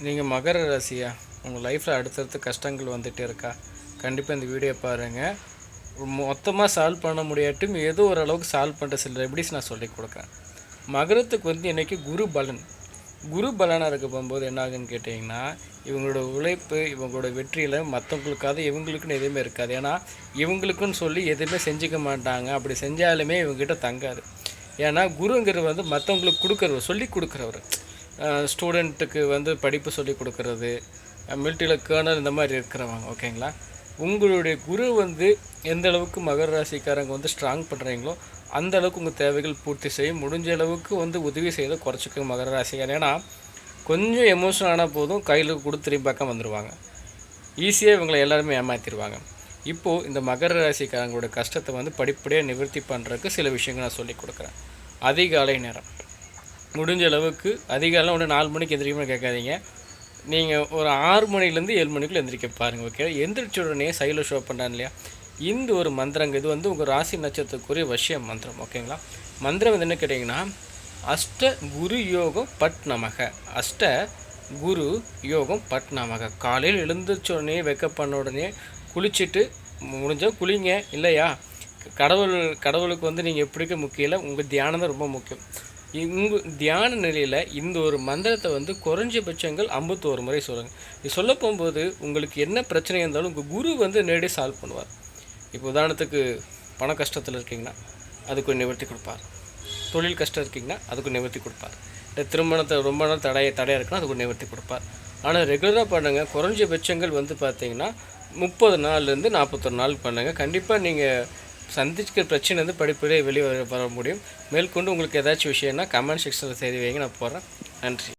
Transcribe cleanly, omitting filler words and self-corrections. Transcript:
நீங்கள் மகர ராசியா? உங்கள் லைஃப்பில் அடுத்தடுத்து கஷ்டங்கள் வந்துகிட்டே இருக்கா? கண்டிப்பாக இந்த வீடியோ பாருங்கள். மொத்தமாக சால்வ் பண்ண முடியாட்டும் ஏதோ ஓரளவுக்கு சால்வ் பண்ணுற சில ரெமடிஸ் நான் சொல்லி கொடுக்குறேன். மகரத்துக்கு வந்து இன்றைக்கி குரு பலன். குரு பலனாக இருக்க போகும்போது என்ன ஆகுன்னு கேட்டிங்கன்னா, இவங்களோட உழைப்பு, இவங்களோட வெற்றியில் மற்றவங்களுக்காக இவங்களுக்குன்னு எதுவுமே இருக்காது. ஏன்னா இவங்களுக்குன்னு சொல்லி எதுவுமே செஞ்சுக்க மாட்டாங்க. அப்படி செஞ்சாலுமே இவங்ககிட்ட தங்காது. ஏன்னா குருங்கிறது வந்து மற்றவங்களுக்கு கொடுக்குறவர், சொல்லி கொடுக்குறவர். ஸ்டூடெண்ட்டுக்கு வந்து படிப்பு சொல்லி கொடுக்குறது, மிலிட்ரியில் கேர்னல் இந்த மாதிரி இருக்கிறவங்க, ஓகேங்களா? உங்களுடைய குரு வந்து எந்த அளவுக்கு மகர ராசிக்காரங்க வந்து ஸ்ட்ராங் பண்ணுறீங்களோ அந்த அளவுக்கு உங்கள் தேவைகள் பூர்த்தி செய்யும். முடிஞ்ச அளவுக்கு வந்து உதவி செய்த குறைச்சிக்க மகர ராசிக்காரன். ஏன்னா கொஞ்சம் எமோஷனல் ஆனால் போதும், கையில் கொடுத்து திரும்பி பக்கம் வந்துடுவாங்க. ஈஸியாக இவங்களை எல்லாருமே ஏமாற்றிடுவாங்க. இப்போது இந்த மகர ராசிக்காரங்களோட கஷ்டத்தை வந்து படிப்படியாக நிவர்த்தி பண்ணுறதுக்கு சில விஷயங்கள் நான் சொல்லிக் கொடுக்குறேன். அதிகாலை நேரம், முடிஞ்ச அளவுக்கு அதிகாலை ஒன்று 4 மணிக்கு எந்திரிக்கணும்னு கேட்காதீங்க. நீங்கள் ஒரு 6 மணிலேருந்து 7 மணிக்குள்ளே எந்திரிக்க பாருங்கள், ஓகே? எந்திரிச்ச உடனே சைடில் ஷோ பண்ணுறாங்க இல்லையா, இந்த ஒரு மந்திரங்க இது வந்து உங்கள் ராசி நட்சத்திரத்துக்குரிய வசிய மந்திரம், ஓகேங்களா? மந்திரம் வந்து என்ன கேட்டிங்கன்னா, அஷ்ட குரு யோகம் பட் நமக. அஷ்ட குரு யோகம் பட் நமக. காலையில் எழுந்திரிச்ச உடனே வெக்கப் பண்ண உடனே குளிச்சுட்டு, முடிஞ்சால் குளிங்க, இல்லையா கடவுளுக்கு வந்து நீங்கள் எப்படிக்க முக்கியம் இல்லை, உங்கள் தியானம் தான் ரொம்ப முக்கியம். உங்கள் தியான நிலையில் இந்த ஒரு மந்திரத்தை வந்து குறைஞ்சபட்சங்கள் 51 முறை சொல்லுங்கள். இது சொல்ல போகும்போது உங்களுக்கு என்ன பிரச்சனை இருந்தாலும் உங்கள் குரு வந்து நேரடியாக சால்வ் பண்ணுவார். இப்போ உதாரணத்துக்கு பண கஷ்டத்தில் இருக்கீங்கன்னா அதுக்கு நிவர்த்தி கொடுப்பார். தொழில் கஷ்டம் இருக்கீங்கன்னா அதுக்கு நிவர்த்தி கொடுப்பார். இல்லை திருமணத்தை ரொம்ப நாள் தடையாக இருக்குன்னா அதுக்கு நிவர்த்தி கொடுப்பார். ஆனால் ரெகுலராக பண்ணுங்கள். குறைஞ்சபட்சங்கள் வந்து பார்த்தீங்கன்னா 30 நாள்லேருந்து 41 நாள் பண்ணுங்கள். கண்டிப்பாக நீங்கள் சந்திக்கிற பிரச்சனை வந்து படிப்படியாக வெளியே வர முடியும். மேற்கொண்டு உங்களுக்கு ஏதாச்சும் விஷயம்னா கமெண்ட் செக்ஷனில் செய்தி வைங்க, நான் போடுறேன். நன்றி.